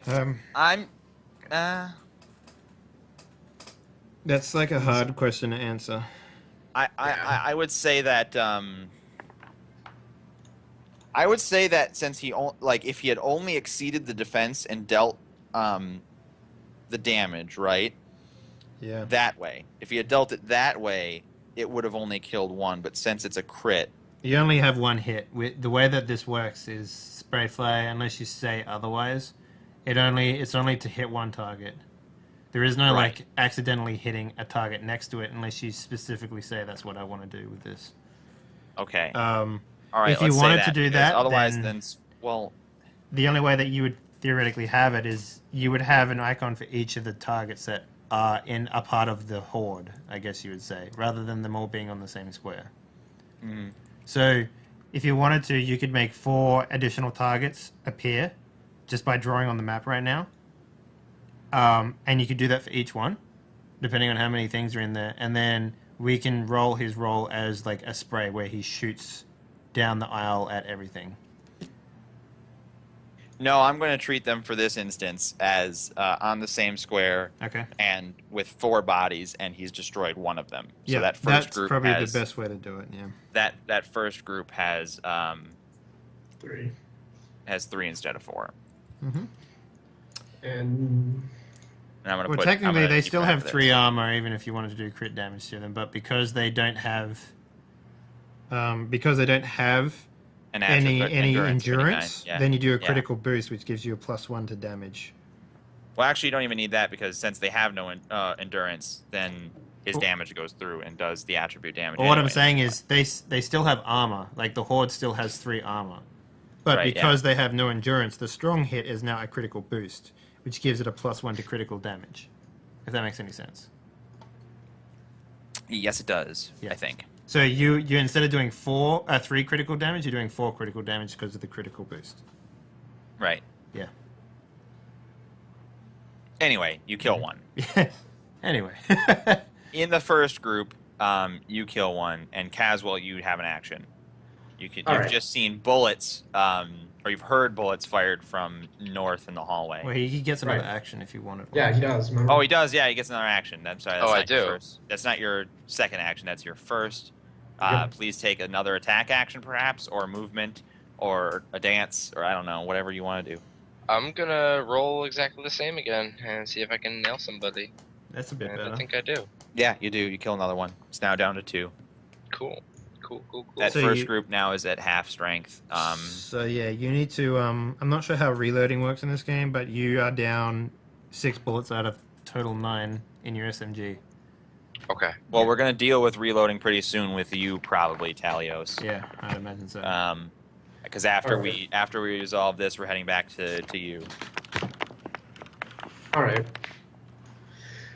I'm. Uh, That's like a hard question to answer. Yeah. I would say that. I would say that since like if he had only exceeded the defense and dealt the damage right Yeah. that way, if he had dealt it that way, it would have only killed one. But since it's a crit, You only have one hit. The way that this works is spray fly, unless you say otherwise, it's only to hit one target. There is no Right. like accidentally hitting a target next to it unless you specifically say that's what I want to do with this. okay, Um, all right. if you Let's say wanted that to do because that, otherwise, then then well, the only way that you would theoretically have it is you would have an icon for each of the targets that are in a part of the horde, I guess you would say, rather than them all being on the same square. mm, So, if you wanted to, you could make 4 additional targets appear just by drawing on the map right now. And you could do that for each one, depending on how many things are in there. And then we can roll his roll as like a spray where he shoots down the aisle at everything. no, I'm going to treat them for this instance as on the same square Okay. and with 4 bodies, and he's destroyed one of them. So Yeah, that first that's group probably has the best way to do it. Yeah. that first group has 3. 3 instead of 4. Mm-hmm. And And I'm gonna Well, put. technically, they keep still track have of 3 this. armor, even if you wanted to do crit damage to them. But because they don't have And actually, any but endurance, Yeah. then you do a Yeah. critical boost, which gives you a +1 to damage. Well, actually, you don't even need that because since they have no endurance, then his Well- damage goes through and does the attribute damage. Well, what I'm anyway. saying is they still have armor. Like the horde still has 3 armor, but Right, because they have no endurance, the strong hit is now a critical boost, which gives it a +1 to critical damage. If that makes any sense. Yes, it does. Yeah. I think. So you instead of doing 3 critical damage, you're doing 4 critical damage because of the critical boost. Right. Yeah. Anyway, you kill one. Anyway. In the first group, you kill one, and Caswell, you have an action. You've All right. just seen bullets, or you've heard bullets fired from north in the hallway. Well, he gets another Right. action if you wanted one. yeah, he does. Remember? Oh, he does. Yeah, he gets another action. I'm sorry. That's Oh, I not your do. First. That's not your second action. That's your first. Yep. Please take another attack action, perhaps, or movement, or a dance, or I don't know, whatever you want to do. I'm gonna roll exactly the same again and see if I can nail somebody. That's a bit And better. I think I do. Yeah, you do. You kill another one. It's now down to 2. Cool. That So first you- group now is at half strength. So yeah, you need to. I'm not sure how reloading works in this game, but you are down 6 bullets out of total 9 in your SMG. Okay. Well, we're gonna deal with reloading pretty soon with you, probably Talios. Yeah, I'd imagine so. Because after Alright. we resolve this, we're heading back to you. All right.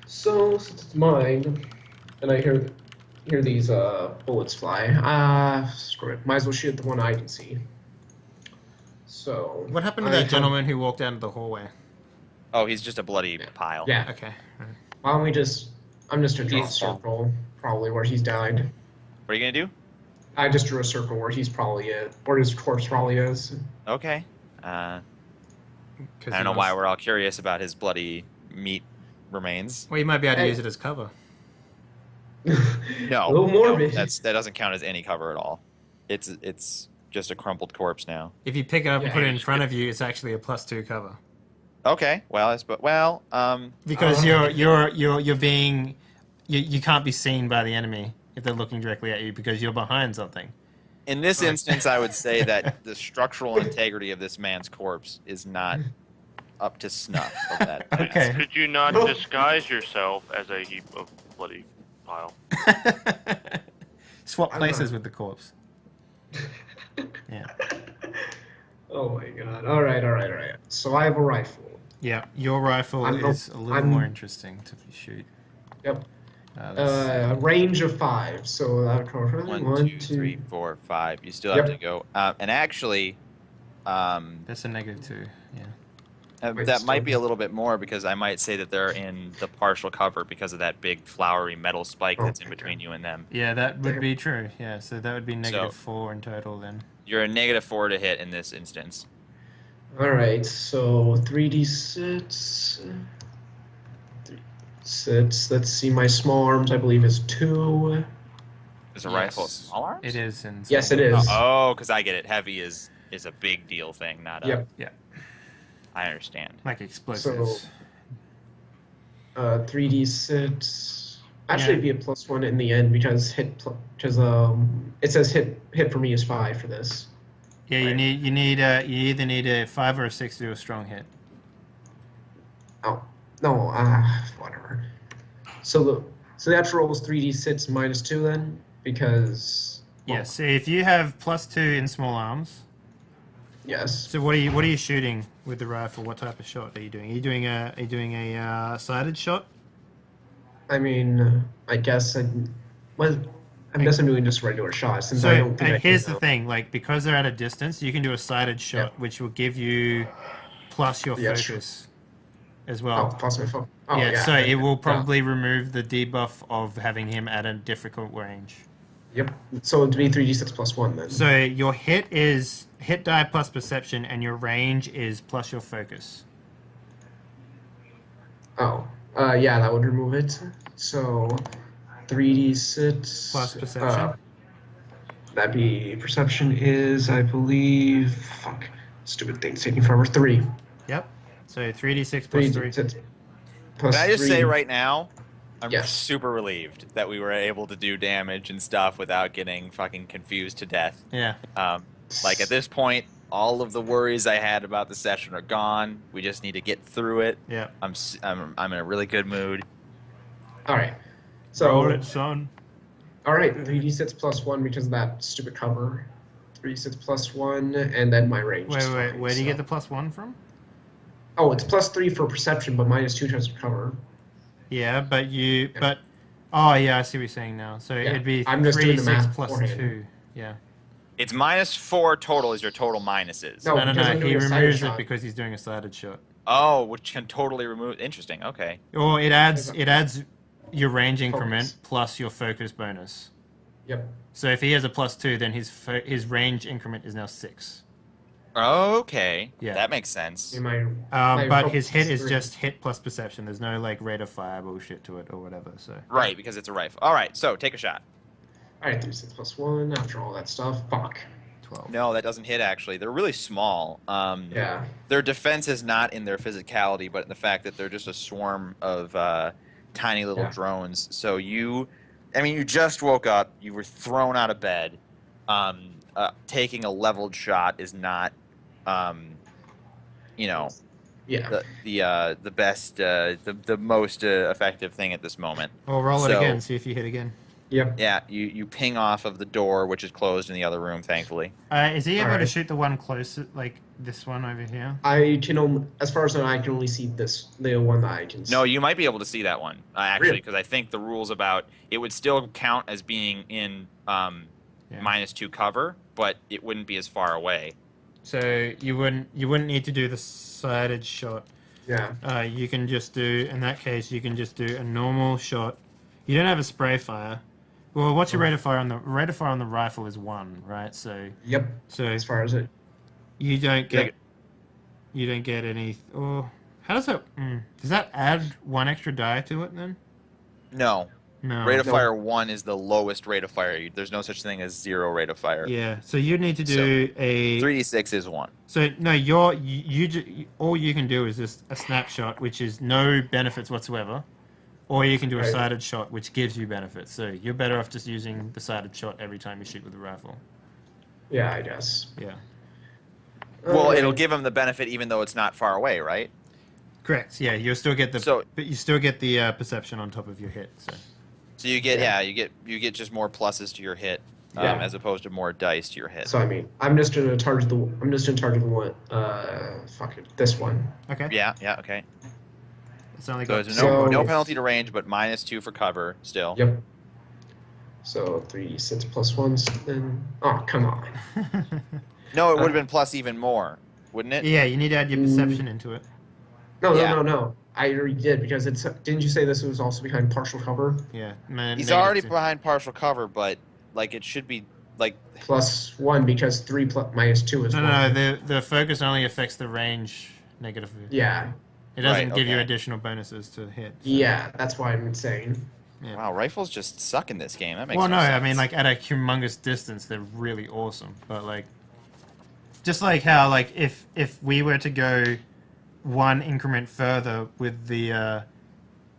So since it's mine, and I hear these bullets fly, screw it. Might as well shoot the one I can see. So What happened to I that have- gentleman who walked out of the hallway? Oh, he's just a bloody pile. Yeah. Okay. Why don't we just? I'm just gonna draw a He's- circle, probably where he's died. What are you gonna do? I just drew a circle where he's probably where his corpse probably is. Okay. I 'Cause don't he know why must- we're all curious about his bloody meat remains. Well, you might be able to Hey. use it as cover. No, a little morbid. that doesn't count as any cover at all. It's just a crumpled corpse now. If you pick it up and Yeah. put it in front of you, it's actually a +2 cover. Okay, well, Because Oh. you're being you can't be seen by the enemy if they're looking directly at you because you're behind something. in this Right. instance, I would say that the structural integrity of this man's corpse is not up to snuff of that. task. Okay. Could you not Oh. disguise yourself as a heap of bloody pile? Swap I'm places not- with the corpse. Yeah. Oh my god! All right. So I have a rifle. Yeah, your rifle I'm no- is a little I'm- more interesting to shoot. Yep. Let's- A range of 5. So that would cover 1, 2, 3, 4, 5. You still have Yep. to go. And actually, that's a -2. Yeah. Wait, that might still- be a little bit more because I might say that they're in the partial cover because of that big flowery metal spike that's in Okay. between you and them. Yeah, that would Damn. be true. Yeah, so that would be So- -4 in total then. You're a -4 to hit in this instance. All right, so 3d6. 3d6. Let's see. My small arms, I believe, is 2. Is a rifle Yes. small arms? It is in Yes, it small arms. is. Oh, because I get it. Heavy is a big deal thing, not a. Yep. Yeah, I understand. like explosives. So 3d6. Actually, Yeah. it'd be a +1 in the end because it says hit for me is 5 for this. Yeah, you Right. you either need a 5 or a 6 to do a strong hit. Oh no, whatever. So the actual roll is 3d6 -2 then because Yeah. So if you have +2 in small arms, yes. so what are you shooting with the rifle? What type of shot are you doing? Are you doing a sighted shot? I mean, I guess I guess I'm doing just a regular shot since I So don't think I here's can, the thing: like because they're at a distance, you can do a sighted shot, Yeah. which will give you plus your Yeah, sure. focus as Oh, well. plus my phone. Oh, Yeah, yeah. so it will Yeah. probably remove the debuff of having him at a difficult range. Yep. So it'd be 3d6 +1 then. So your hit is hit die plus perception, and your range is plus your focus. Oh, yeah, that would remove it. So 3d6 Plus perception? That'd be perception is, I believe, fuck, stupid thing's taking forever. 3. Yep. So 3d6 plus 3. 3d6 plus Can I just 3. say right now, I'm Yes. super relieved that we were able to do damage and stuff without getting fucking confused to death. Yeah. Like at this point, all of the worries I had about the session are gone. We just need to get through it. Yeah. I'm in a really good mood. All right. So Roll it, son. all right, 3d6 +1 because of that stupid cover. 3d6 +1, and then my range. is Wait. fine, Where do you so- get the +1 from? Oh, it's +3 for perception, but -2 times cover. Yeah, but oh yeah, I see what you're saying now. So Yeah, it'd be I'm just doing the 3d6 math plus beforehand. 2. Yeah. It's -4 total is your total minuses. No. No. because I'm He doing a sighted removes it shot. because he's doing a sighted shot. Oh, which can totally remove. Interesting. Okay. Or it adds your range increment Focus. plus your focus bonus. Yep. So if he has a +2, then his range increment is now 6. Okay. Yeah. That makes sense. In my But focus his hit is 3. just hit plus perception. There's no like rate of fire bullshit to it or whatever. So Right, because it's a rifle. All right, so take a shot. All right, 3d6 +1 after all that stuff. Fuck. 12. No, that doesn't hit actually. They're really small. Yeah. Their defense is not in their physicality, but in the fact that they're just a swarm of tiny little Yeah. drones. So you just woke up. You were thrown out of bed. Taking a leveled shot is not, Yeah. the best, the most effective thing at this moment. Well, roll it So- again. See if you hit again. Yep. Yeah, you ping off of the door, which is closed in the other room, thankfully. Is he able to Alright. shoot the one closer, like this one over here? I can only, as far as I know, I can only see the one that I can see. No, you might be able to see that one actually, Really? because I think the rules about it would still count as being in Yeah. -2 cover, but it wouldn't be as far away. So you wouldn't need to do the sighted shot. Yeah. You can just do, in that case, you can just do a normal shot. You don't have a spray fire. Well, what's your rate of fire on the rifle is 1, right? So Yep. As far as it. you don't get any. Or how does that? Does that add 1 extra die to it then? No, No. rate of No. fire 1 is the lowest rate of fire. There's no such thing as 0 rate of fire. Yeah. So you need to do a. 3d6 is 1. So no, all you can do is just a snapshot, which is no benefits whatsoever, or you can do a Right. sighted shot, which gives you benefits. So you're better off just using the sighted shot every time you shoot with a rifle. Yeah, I guess. Yeah. Well, Okay. it'll give him the benefit even though it's not far away, right? Correct. Yeah, you'll still get but you still get the perception on top of your hit. So you get you get just more pluses to your hit, Yeah. as opposed to more dice to your hit. So I mean, I'm just gonna target the one. Fuck it, this one. okay. Yeah, okay. It's only So got there's So- no penalty to range, but -2 for cover still. Yep. So 3d6 +1. Then come on. No, it would have been plus even more, wouldn't it? Yeah, you need to add your perception into it. Yeah. No. I already did because it's. Didn't you say this was also behind partial cover? Yeah. He's already behind partial cover, but like it should be like +1 because 3 minus 2 is No, 1. no, no. The focus only affects the range negatively. Yeah. It doesn't Right, give you okay. additional bonuses to hit. So. Yeah, that's why I'm saying. Yeah. wow, rifles just suck in this game. That makes Well, no, sense. I mean, like at a humongous distance, they're really awesome. But like, just like how like if we were to go one increment further with the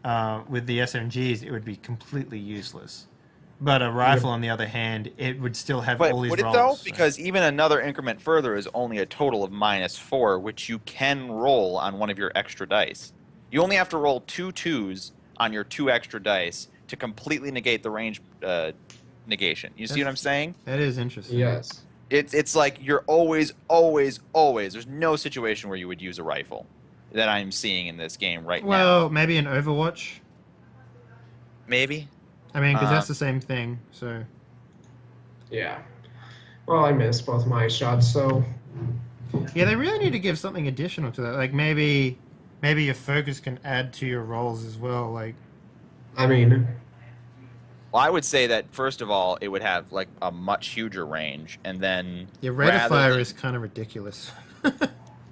SMGs, it would be completely useless. But a rifle, on the other hand, it would still have But all these would it rolls. though? So- Because even another increment further is only a total of -4, which you can roll on one of your extra dice. You only have to roll 2 2s on your 2 extra dice to completely negate the range negation. You see what I'm saying? That is interesting. Yes. It's like you're always, always, always. There's no situation where you would use a rifle that I'm seeing in this game right now. Well, maybe in Overwatch. Maybe. I mean, because that's the same thing. So Yeah. Well, I missed both my shots, so yeah, they really need to give something additional to that. Like maybe your focus can add to your rolls as well. Like I mean, Well, I would say that first of all, it would have like a much huger range, and then your rate of rather fire than- is kind of ridiculous.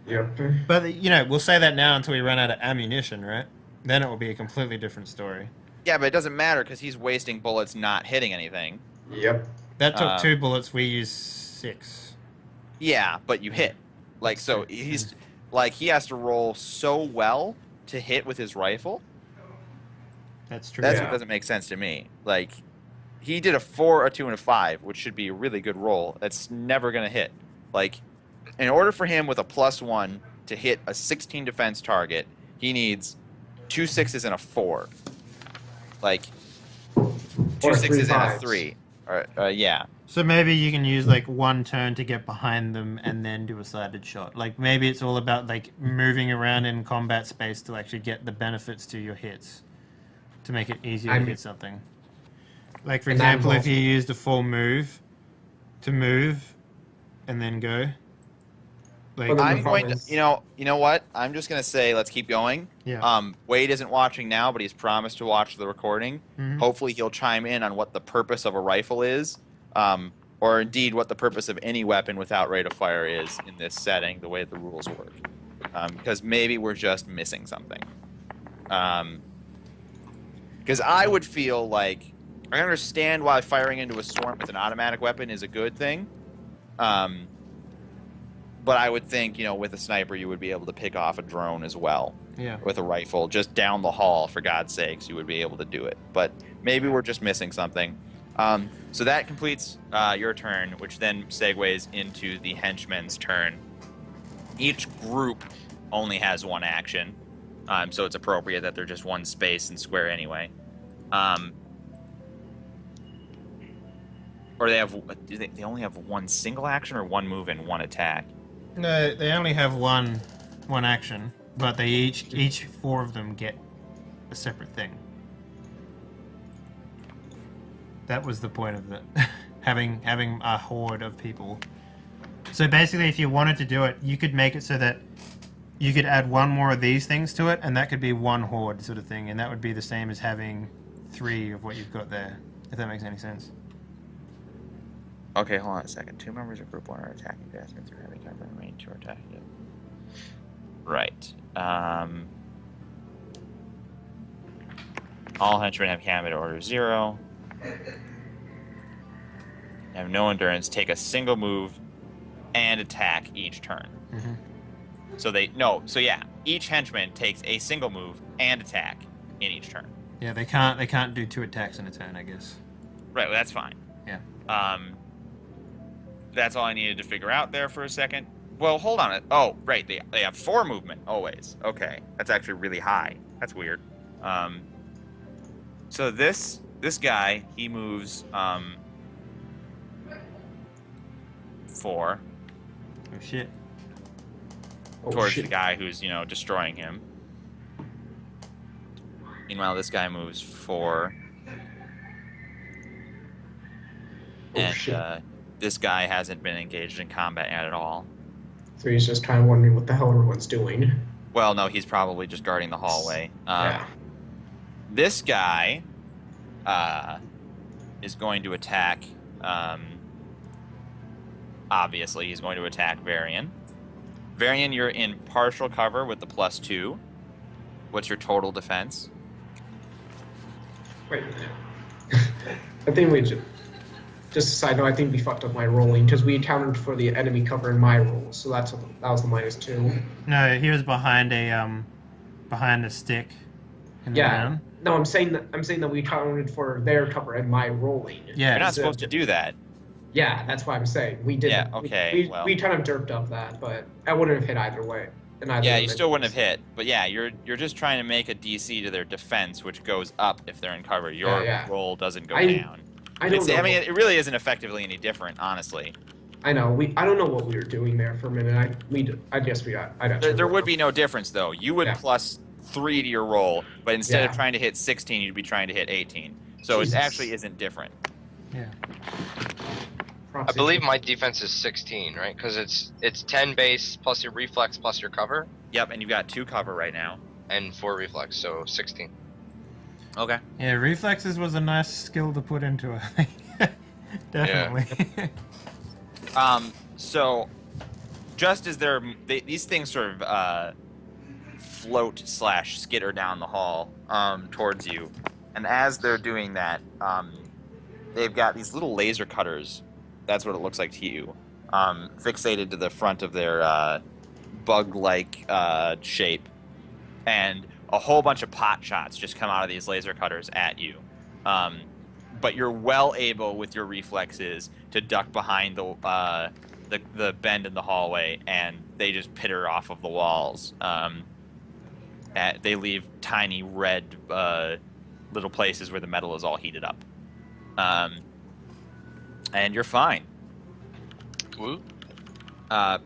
yep. But you know, we'll say that now until we run out of ammunition, right? Then it will be a completely different story. Yeah, but it doesn't matter because he's wasting bullets, not hitting anything. Yep. That took Um, 2 bullets. We used 6. Yeah, but you hit. Like so, he's like he has to roll so well to hit with his rifle. That's true. That's Yeah. what doesn't make sense to me. Like he did a 4, a 2, and a 5, which should be a really good roll. That's never gonna hit. Like in order for him with a +1 to hit a 16 defense target, he needs 2 6s and a 4. Like 2 Or 6s 3 and a fives. 3. Or yeah. So maybe you can use like one turn to get behind them and then do a sided shot. Like maybe it's all about like moving around in combat space to actually get the benefits to your hits, to make it easier to hit something. Like for And that example, if involves- you used a full move to move and then go. Like Well, then- I'm the going problem to, is- you know what? I'm just gonna say let's keep going. yeah. Wade isn't watching now, but he's promised to watch the recording. Mhm. Hopefully, he'll chime in on what the purpose of a rifle is, or indeed what the purpose of any weapon without rate of fire is in this setting, the way the rules work. Because maybe we're just missing something. Because I would feel like I understand why firing into a swarm with an automatic weapon is a good thing. But I would think, with a sniper, you would be able to pick off a drone as well. Yeah. With a rifle, just down the hall, for God's sakes, you would be able to do it. But maybe we're just missing something. So that completes your turn, which then segues into the henchman's turn. Each group only has one action, so it's appropriate that they're just one space and square anyway. Or they have they only have one single action or one move and one attack. No, they only have one action, but they each 4 of them get a separate thing. That was the point of it. having a horde of people. So basically, if you wanted to do it, you could make it so that you could add one more of these things to it, and that could be one horde sort of thing, and that would be the same as having 3 of what you've got there, if that makes any sense. Okay, hold on a second. 2 members of Group 1 are attacking faster through heavy combat range 2 are attacking it. Right. All henchmen have combat order 0. Have no endurance. Take a single move and attack each turn. Mm-hmm. So yeah, each henchman takes a single move and attack in each turn. Yeah, they can't do 2 attacks in a turn, I guess. Right, well, that's fine. Yeah. That's all I needed to figure out there for a second. Well, hold on. Oh, right, they have 4 movement always. Okay, that's actually really high. That's weird. So this guy, he moves 4 Oh shit. Oh, towards shit. the guy who's destroying him. Meanwhile, this guy moves 4, Oh, and shit. this guy hasn't been engaged in combat yet at all. So he's just kind of wondering what the hell everyone's doing. Well, no, he's probably just guarding the hallway. Yeah. This guy is going to attack obviously, he's going to attack Varian. Varian, you're in partial cover with the +2. What's your total defense? Wait a minute. I think we just a side note, I think we fucked up my rolling because we accounted for the enemy cover in my roll, so that was the -2. No, he was behind a stick in the ground. No, I'm saying that we accounted for their cover and my rolling. Yeah. You're not supposed to do that. Yeah, that's what I'm saying. We did. Yeah, okay, We kind of derped up that, but I wouldn't have hit either way. Yeah, you still wouldn't have hit. But yeah, you're just trying to make a DC to their defense, which goes up if they're in cover. Your roll doesn't go down. I mean, it really isn't effectively any different, honestly. I know. I don't know what we were doing there for a minute. I guess we got. There would be no difference though. You would +3 to your roll, but instead of trying to hit 16, you'd be trying to hit 18. So it actually isn't different. Yeah. I believe my defense is 16, right? Because it's 10 base plus your reflex plus your cover. Yep, and you've got 2 cover right now. And 4 reflex, so 16. Okay. Yeah, reflexes was a nice skill to put into it. Definitely. Yeah. So just as these things sort of float / skitter down the hall towards you, and as they're doing that, they've got these little laser cutters. That's what it looks like to you, fixated to the front of their bug-like shape, and a whole bunch of pot shots just come out of these laser cutters at you. But you're well able with your reflexes to duck behind the bend in the hallway, and they just pitter off of the walls. They leave tiny red little places where the metal is all heated up. And you're fine. Woo.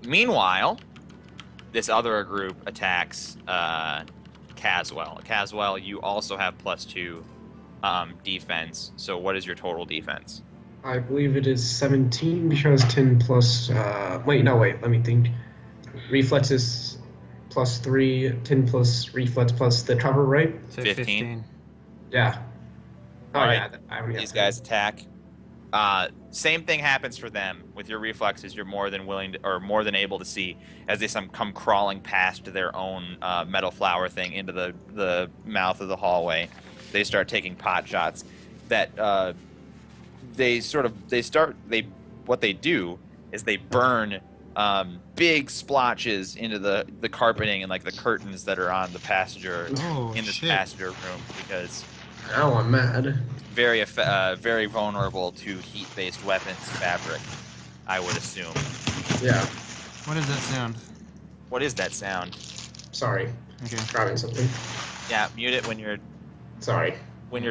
Meanwhile, this other group attacks Caswell. Caswell, you also have +2 defense. So what is your total defense? I believe it is 17 because 10 plus. Wait, let me think. Reflex is +3, 10 plus reflex plus the cover, right? So 15. Yeah. Oh, Alright. I already These got guys attack. Same thing happens for them. With your reflexes, you're more than willing to, or more than able to see as they come crawling past their own metal flower thing into the mouth of the hallway. They start taking pot shots. That what they do is they burn big splotches into the carpeting and like the curtains that are on the passenger in this passenger room, because Now I'm mad. very vulnerable to heat-based weapons fabric, I would assume. Yeah. What does that sound? What is that sound? Sorry. Okay. Grabbing something. Yeah, mute it when you're Sorry.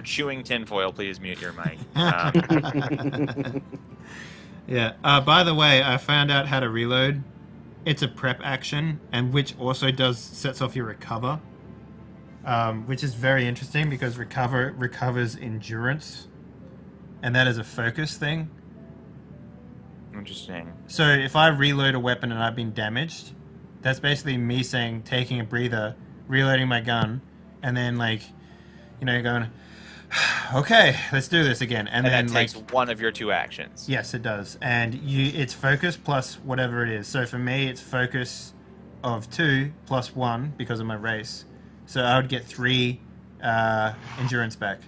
chewing tinfoil. Please mute your mic. Yeah. By the way, I found out how to reload. It's a prep action, and which also sets off your recover, which is very interesting because recovers endurance, and that is a focus thing. Interesting. So if I reload a weapon and I've been damaged, that's basically me taking a breather, reloading my gun, and then going, okay, let's do this again. And then that takes one of your 2 actions. Yes, it does. And it's focus plus whatever it is. So for me, it's focus of 2 plus 1 because of my race. So I would get 3 endurance back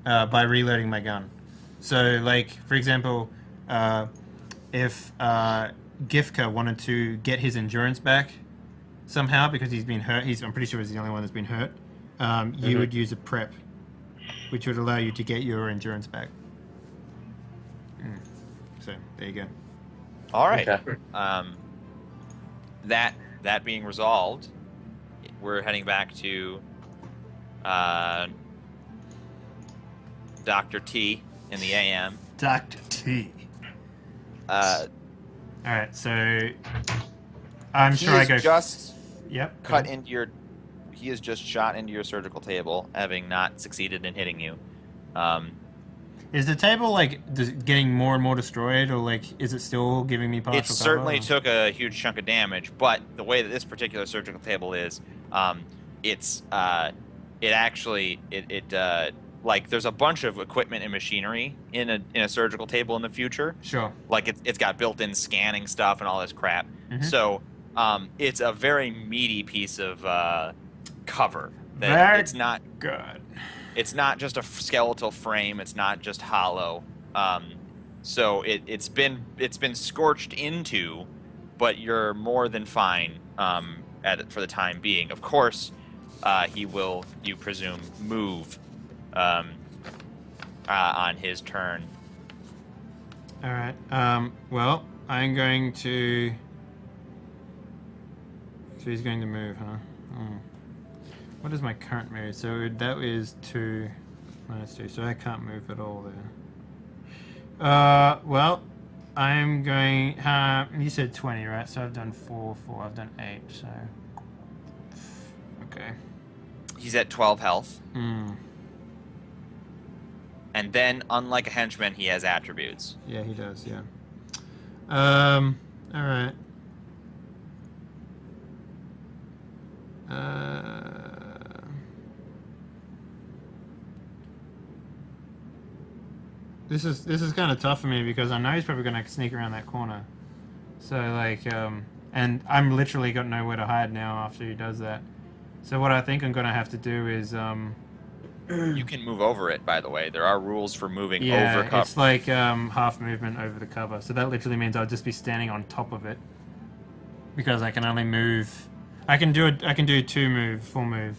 by reloading my gun. So, for example, if Gifka wanted to get his endurance back somehow because he's been hurt, I'm pretty sure he's the only one that's been hurt, you would use a prep, which would allow you to get your endurance back. So there you go. All right. Okay. That being resolved, we're heading back to Dr. T in the AM. Dr. T. Uh, All right, so I'm he sure I has go. just Yep. cut into your. He has just shot into your surgical table, having not succeeded in hitting you. Is the table getting more and more destroyed, or is it still giving me partial It cover? certainly took a huge chunk of damage, but the way that this particular surgical table is, like there's a bunch of equipment and machinery in a surgical table in the future. Sure. Like it's got built-in scanning stuff and all this crap. So it's a very meaty piece of cover. Very it's not good. It's not just a skeletal frame. It's not just hollow. So it's been scorched into, but you're more than fine for the time being. Of course, he will, you presume, move on his turn. All right. Well, I'm going to. So he's going to move, huh? What is my current move? So that is 2 minus 2. So I can't move at all there. Well, I'm going. You said 20, right? So I've done 4. I've done 8. So okay. He's at 12 health. Hmm. And then, unlike a henchman, he has attributes. Yeah, he does. Yeah. All right. This is kind of tough for me because I know he's probably gonna sneak around that corner. So like, and I'm literally got nowhere to hide now after he does that. So what I think I'm gonna have to do is, You can move over it, by the way. There are rules for moving yeah, over cover. it's like half movement over the cover. So that literally means I'll just be standing on top of it because I can only move. I can do full move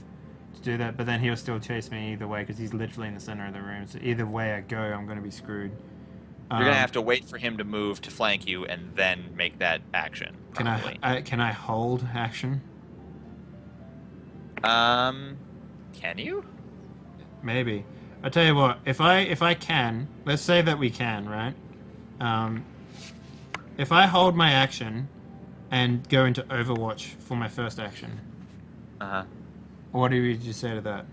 to do that, but then he'll still chase me either way because he's literally in the center of the room. So either way I go, I'm going to be screwed. You're gonna have to wait for him to move to flank you and then make that action. Probably. Can I hold action? Can you? Maybe. I tell you what, if I can, let's say that we can, right? If I hold my action and go into Overwatch for my first action, what do you say to that?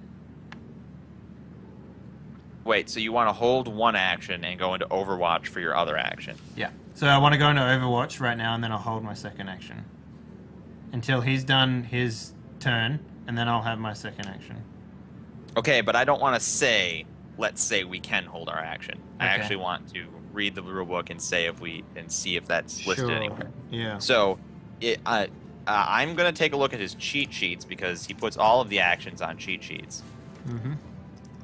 Wait, so you want to hold one action and go into Overwatch for your other action? Yeah. So I want to go into Overwatch right now, and then I'll hold my second action until he's done his turn, and then I'll have my second action. Okay, but I don't want to say, let's say we can hold our action. I Okay. actually want to read the rulebook and see if that's listed Sure. anywhere. Yeah. So, I'm gonna take a look at his cheat sheets because he puts all of the actions on cheat sheets. Mm-hmm.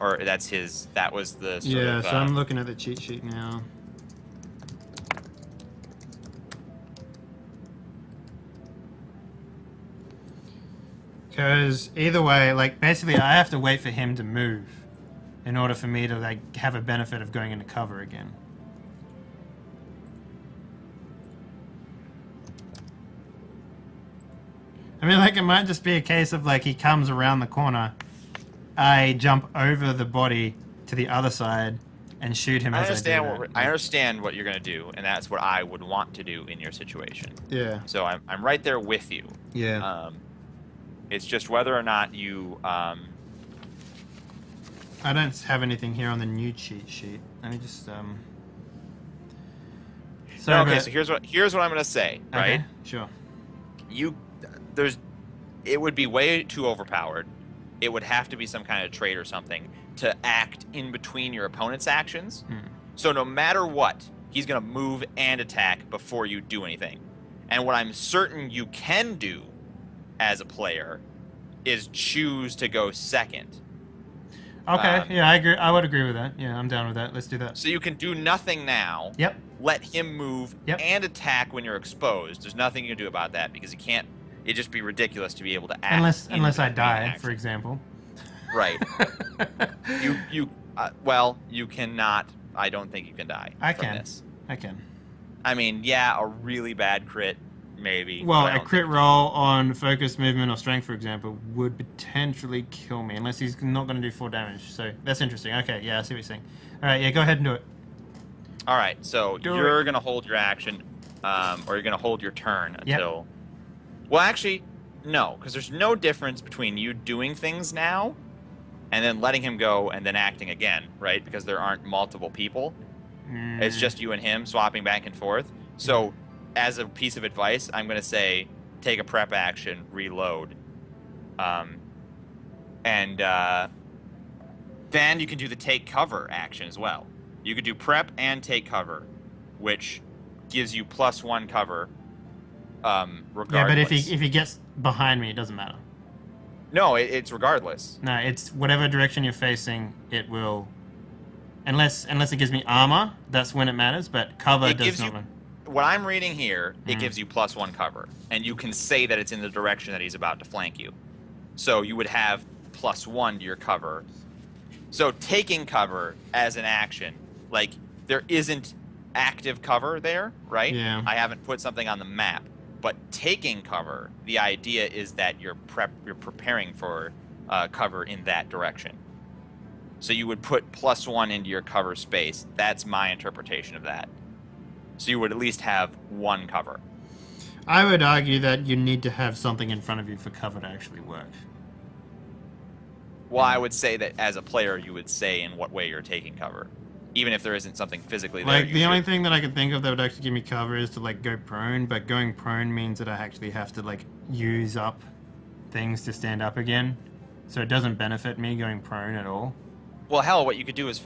Or that was the sort Yeah, of, so I'm looking at the cheat sheet now. Because either way, like, basically I have to wait for him to move in order for me to, like, have a benefit of going into cover again. I mean, like, it might just be a case of, like, he comes around the corner, I jump over the body to the other side and shoot him as I do that. I understand what you're gonna do, and that's what I would want to do in your situation. Yeah. So I'm right there with you. Yeah. It's just whether or not you. I don't have anything here on the new cheat sheet. Let me just So here's what I'm gonna say. Right? Okay, sure. It would be way too overpowered. It would have to be some kind of trait or something to act in between your opponent's actions. So no matter what, he's gonna move and attack before you do anything. And what I'm certain you can do as a player is choose to go second. Okay, yeah, I agree. I would agree with that. Yeah, I'm down with that. Let's do that. So you can do nothing now. Yep. Let him move and attack when you're exposed. There's nothing you can do about that because he can't. It'd just be ridiculous to be able to act. Unless I die, action. for example. Right. You cannot. I don't think you can die. I from can. This. I can. I mean, yeah, a really bad crit, maybe. Well, but I a don't crit think- roll on focus, movement, or strength, for example, would potentially kill me unless he's not going to do 4 damage. So that's interesting. Okay, yeah, I see what you're saying. All right, yeah, go ahead and do it. All right, so Do you're it. gonna hold your action, or you're gonna hold your turn Yep. until. Well, actually, no, because there's no difference between you doing things now, and then letting him go and then acting again, right? Because there aren't multiple people. It's just you and him swapping back and forth. So, as a piece of advice, I'm gonna say take a prep action, reload, and Then you can do the take cover action as well. You could do prep and take cover, which gives you +1 cover. Regardless. Yeah, but if he gets behind me, it doesn't matter. No, it's regardless. No, it's whatever direction you're facing, it will. Unless it gives me armor, that's when it matters. But cover does not. What I'm reading here, it gives you +1 cover, and you can say that it's in the direction that he's about to flank you. So you would have +1 to your cover. So taking cover as an action, like there isn't active cover there, right? Yeah. I haven't put something on the map, but taking cover, the idea is that you're preparing for cover in that direction. So you would put +1 into your cover space. That's my interpretation of that. So you would at least have 1 cover. I would argue that you need to have something in front of you for cover to actually work. Well, I would say that as a player, you would say in what way you're taking cover, even if there isn't something physically there. Like the only thing that I could think of that would actually give me cover is to like go prone, but going prone means that I actually have to like use up things to stand up again, so it doesn't benefit me going prone at all. Well, hell, what you could do is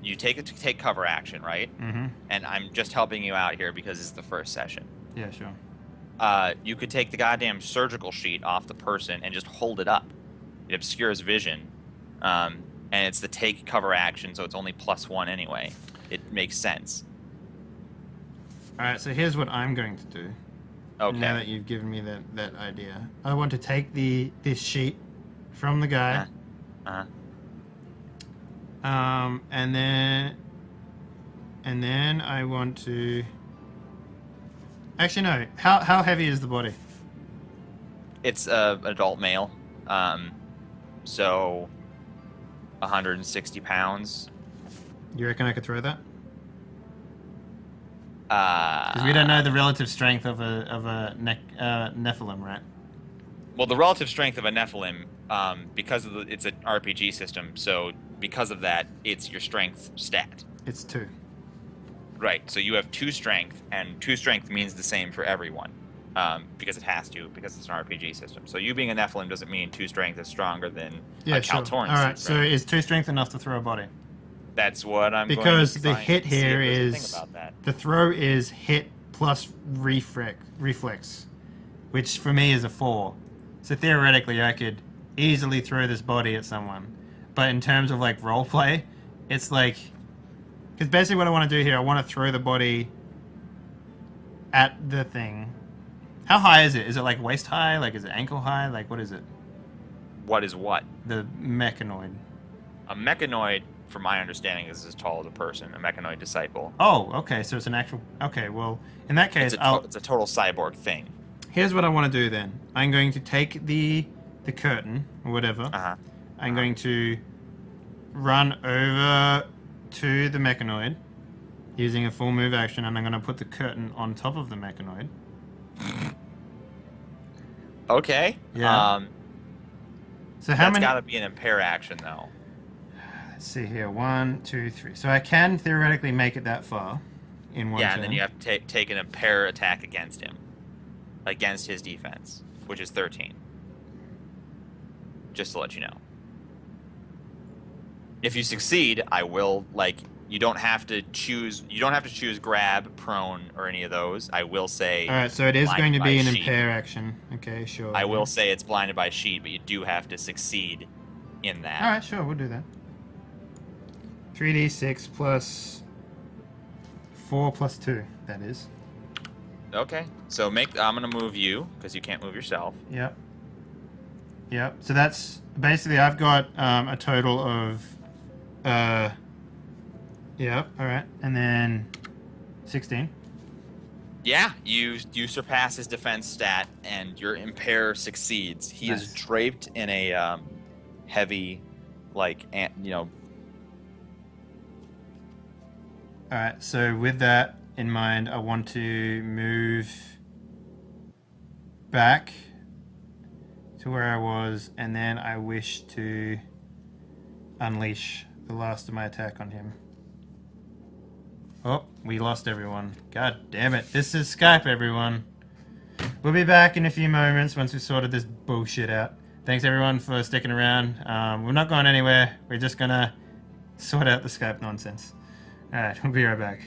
you take cover action, right? Mm-hmm. And I'm just helping you out here because it's the first session. Yeah, sure. You could take the goddamn surgical sheet off the person and just hold it up. It obscures vision, and it's the take cover action, so it's only +1 anyway. It makes sense. All right, so here's what I'm going to do. Okay. Now that you've given me that idea, I want to take this sheet from the guy. And then I want to. Actually, no. How heavy is the body? It's an adult male, so 160 pounds. You reckon I could throw that? Because we don't know the relative strength of a Nephilim, right? Well, the relative strength of a Nephilim, because of it's an RPG system, so because of that, it's your strength stat. It's 2. Right, so you have 2 strength, and 2 strength means the same for everyone, because it has to, because it's an RPG system. So you being a Nephilim doesn't mean 2 strength is stronger than a Kaltoran. All right, so is 2 strength enough to throw a body? That's what I'm going to Because the hit here is the throw is hit plus reflex, which for me is a 4. So theoretically, I could easily throw this body at someone. But in terms of like roleplay, it's like, because basically what I want to do here, I want to throw the body at the thing. How high is it? Is it like waist high? Like is it ankle high? Like what is it? What is what? The mechanoid. A mechanoid, from my understanding, is as tall as a person. A mechanoid disciple. Oh, okay. So it's an actual. Okay, well, in that case, it's a total cyborg thing. Here's what I want to do then. I'm going to take the curtain or whatever. I'm going to run over to the mechanoid using a full move action, and I'm going to put the curtain on top of the mechanoid. Okay. Yeah. So how many? That's got to be an impair action, though. Let's see here. 1, 2, 3. So I can theoretically make it that far in one turn. Yeah, and then you have to take an impair attack against him. Against his defense, which is 13. Just to let you know. If you succeed, I will, like, you don't have to choose grab, prone, or any of those. I will say... Alright, so it is going to be an impair action. Okay, sure. I will say it's blinded by sheet, but you do have to succeed in that. Alright, sure, we'll do that. 3d6 plus 4 plus 2, that is. Okay, so I'm gonna move you because you can't move yourself. Yep. So that's basically I've got a total of. Yep. All right, and then 16. Yeah, you surpass his defense stat, and your impair succeeds. He is draped in a heavy, like All right, so with that in mind, I want to move back to where I was, and then I wish to unleash the last of my attack on him. Oh, we lost everyone. God damn it. This is Skype, everyone. We'll be back in a few moments once we've sorted this bullshit out. Thanks everyone for sticking around. We're not going anywhere. We're just gonna sort out the Skype nonsense. All right, we'll be right back.